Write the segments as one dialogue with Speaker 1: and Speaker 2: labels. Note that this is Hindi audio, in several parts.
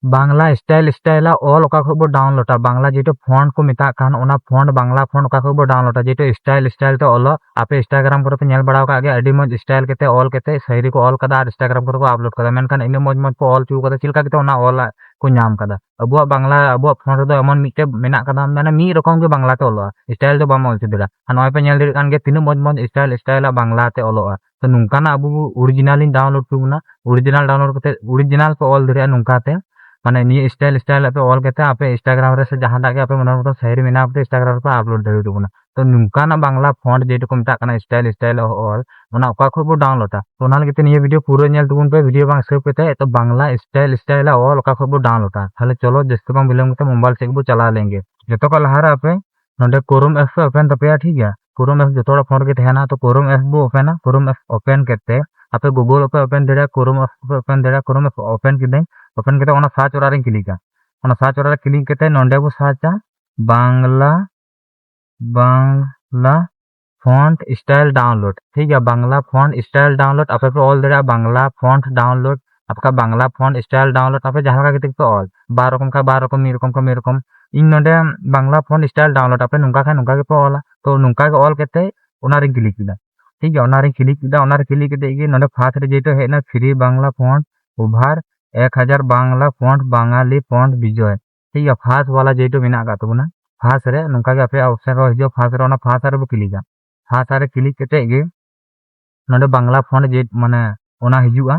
Speaker 1: बांग्ला स्टाइल स्टाइल ऑल ओका खो बो डाउनलोडा बांग्ला जेटो फॉन्ट को मेता कान ओना फॉन्ट बांग्ला फॉन्ट ओका खो बो डाउनलोडा जेटो स्टाइल स्टाइल ते ऑल आपे इंस्टाग्राम पर पे नेल बड़ाव का आगे अडी मज स्टाइल केते ऑल केते सहीरी को ऑल कदा इंस्टाग्राम पर को अपलोड कदा मेनखान इन मज मज को ऑल चू कदा चिलका केते ओना ऑल को नाम कदा अबुआ बांग्ला अबुआ फॉन्ट दो एमन मिटे मेना कदा माने मी रकम के बांग्ला ते ऑल स्टाइल दो बाम ऑल चिदरा नय पे नेल दिर कान गे तीन मज मज स्टाइल स्टाइल बांग्ला ते ऑल तो नुंकाना अबु ओरिजिनल इन डाउनलोड तुना ओरिजिनल डाउनलोड केते ओरिजिनल पे ऑल दिरा नुंकाते माने नी स्टाइल स्टाइल पे ऑल केते आपे इंस्टाग्राम रे से जहां दागे आपे मन मत सही मेना आपे इंस्टाग्राम पर अपलोड दे दुना तो नुकाना बांग्ला फॉन्ट जेटो को मेता कना स्टाइल स्टाइल ऑल ओना ओका खो बो डाउनलोडा तो ओना लगे ये वीडियो पूरा नेल तुबुन पे वीडियो बांग सेव केते तो बांग्ला स्टाइल स्टाइल ऑल ओका खो बो डाउनलोडा थाले चलो जस्ते बांग बिलम केते मोबाइल से बो चला लेंगे जतो को लहारा आपे नोंडे क्रोम एप पे ओपन तपेया ठीक है क्रोम एप जतोड़ा फोन के तहना तो क्रोम एप बो ओपन क्रोम एप ओपन केते आपे गूगल पे ओपन देड़ा क्रोम एप पे ओपन देड़ा क्रोम एप ओपन किदे ओपन केते ओना सर्च ओरा रे क्लिका ओना सर्च ओरा क्लिक केते नोंडे बो सर्चा Bangla Bangla font style download ठीक है बांग्ला फॉन्ट स्टाइल डाउनलोड आपे पे ऑल देड़ा बांग्ला फॉन्ट डाउनलोड आपका बांग्ला फॉन्ट स्टाइल डाउनलोड आपे जहां का केते पे ऑल 12 रकम का 12 रकम मी रकम का मी रकम इन नोंडे बांग्ला फॉन्ट स्टाइल डाउनलोड आपे नुंका खा नुंका के पे ऑल तो नुंका के ऑल केते ओना रे क्लिक किदा ठीक है ओना रे क्लिक किदा ओना रे क्लिक केते गे नोंडे फास्ट रे जेतो हेना free Bangla font over 1000 Bangla font Bengali font Vijay ठीक है फास्ट वाला जेटो मेना का तबना फास्ट रे नुंका के आपे ऑप्शन रो हिजो फास्ट रे ओना फास्ट रे बो क्लिका फास्ट रे क्लिक केते गे नोंडे बांग्ला फॉन्ट जे माने ओना हिजुआ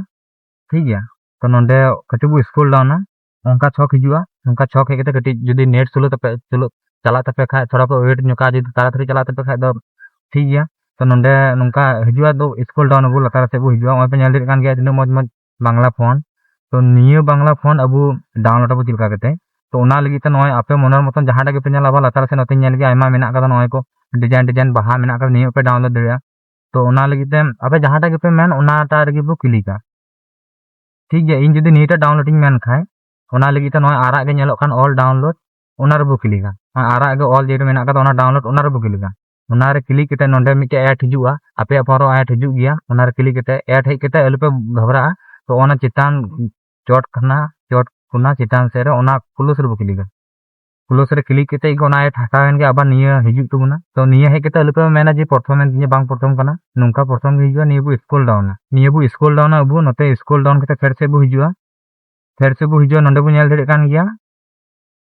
Speaker 1: ठीक है तो नोंडे कटी बो स्क्रॉल डाउन उनका छक हिजुआ उनका छक हे केते कटी जदी नेट स्लो तपे चलो चला तपे खा थोड़ा पे वेट नुका जदी ताराथरी चला तपे खा दो ठीक है तो नोंडे नुंका हिजुआ दो स्क्रॉल डाउन बो लतार से बो हिजुआ ओय पे नेल दिर कान गया दिन मज मज बांग्ला फॉन्ट तो निये बांग्ला फोन अब डाउनलोड अब चिलका केते तो ओना लगी ते नय आपे मनर मतन जहां के पे नेला बा लतार से नते नेल गे आयमा मेना का नय को डिजाइन डिजाइन बाहा मेना का निये पे डाउनलोड देया तो ओना लगी ते आपे जहां के पे मेन ओना ता रगे बो क्लिका ठीक है इन जदी नीटा डाउनलोडिंग मेन खाय ओना लगी ते नय आरा गे नेलो खान ऑल डाउनलोड ओना रे बो क्लिका आरा गे ऑल जेट मेना का ओना डाउनलोड ओना रे बो क्लिका ओना रे क्लिक केते नोंडे मिटे ऐड हिजुआ आपे परो ऐड हिजु गया ओना रे क्लिक केते ऐड हे केते अलपे घबरा तो ओना चितान चोट कुना चितान से ओना क्लोज रे क्लिक क्लोज रे क्लिक केते ओना ऐड हटावेन के आबा निया हिजु तुबना तो निया हे केते अलपे मेना जे परफॉर्मेंस निया बांग प्रथम कना नुंका प्रथम हिजुआ निया बो स्क्रॉल डाउन अबु नते स्क्रॉल डाउन केते फेर से बो हिजुआ नंदे बो नेल देरे कान गया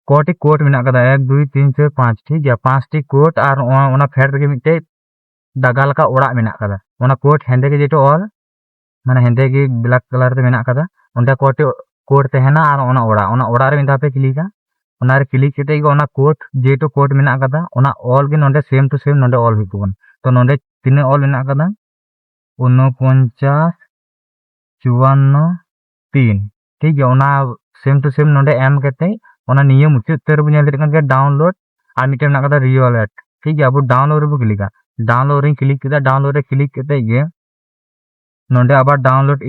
Speaker 1: कोटी कोड मेना कदा 1 2 3 4 5 ठीक है 5 टी कोड और ओना फेर रे मिटे दागाल का ओड़ा मेना कदा ओना कोड हेंदे के जेटो ऑल माने हेंदे के ब्लैक कलर रे मेना कदा ओंडे कोड तहना और ओना ओड़ा रे मिदा पे क्लिका ओना रे क्लिक केते ओना कोड जेटो कोड मेना कदा ओना ऑल गे नोंडे सेम टू सेम नोंडे ऑल हिकुन तो नोंडे तिने ऑल मेना कदा 49 54 3 ठीक है ओना सेम टू सेम नोंडे एम केते ओना निये मुचाद तेरे बो नेल दे कान डाउनलोड और मिटे मेना कदा रियोलेट ठीक है अब डाउनलोड रे बो क्लिका डाउनलोड रे क्लिक केदा डाउनलोड रे क्लिक केते गे नोंडे आबार डाउनलोड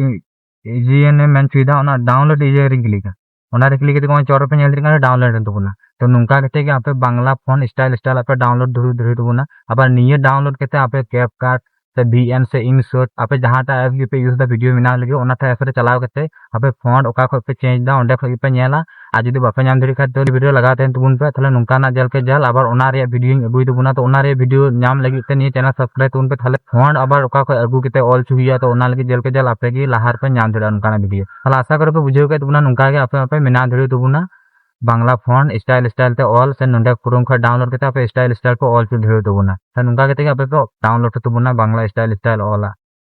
Speaker 1: इजीएन मेन चुदा ओना डाउनलोड इजी रे क्लिका ओना रे क्लिक केते कोन चोर पे नेल दिना डाउनलोड रे तबना तो नुंका केते के आपे बांग्ला फोन स्टाइल स्टाइल आपे डाउनलोड धुरु धुरु तबना आबार निये डाउनलोड केते आपे कैपकट से वीएन से इनशॉट आपे जहां ता ऐप पे यूज दा वीडियो मिना लगे ओना ता ऐप रे चलाव केते आपे फोन ओका खो पे चेंज दा ओंडे खो पे नेला आ जदी बापे नाम धरि खा तो वीडियो लगा तेन तुबुन पे थाले नुंका ना जल के जल आबार ओना रे वीडियो अगुई तबुना तो ओना रे वीडियो नाम लगी ते निये चैनल सब्सक्राइब तुबुन पे थाले फोन आबार ओका खो अगु केते ऑल चुहिया तो ओना लगी जल के जल आपे की लाहार पे नाम धरि नुंका ना वीडियो थाले आशा करे पे बुझेउ के तबुना नुंका के आपे मेना धरि तबुना बांग्ला फोन स्टाइल स्टाइल ते ऑल से नोंडे क्रोम खा डाउनलोड केते आपे स्टाइल स्टाइल पे ऑल चु धरि तबुना नुंका केते आपे पे डाउनलोड तबुना बांग्ला स्टाइल स्टाइल ऑल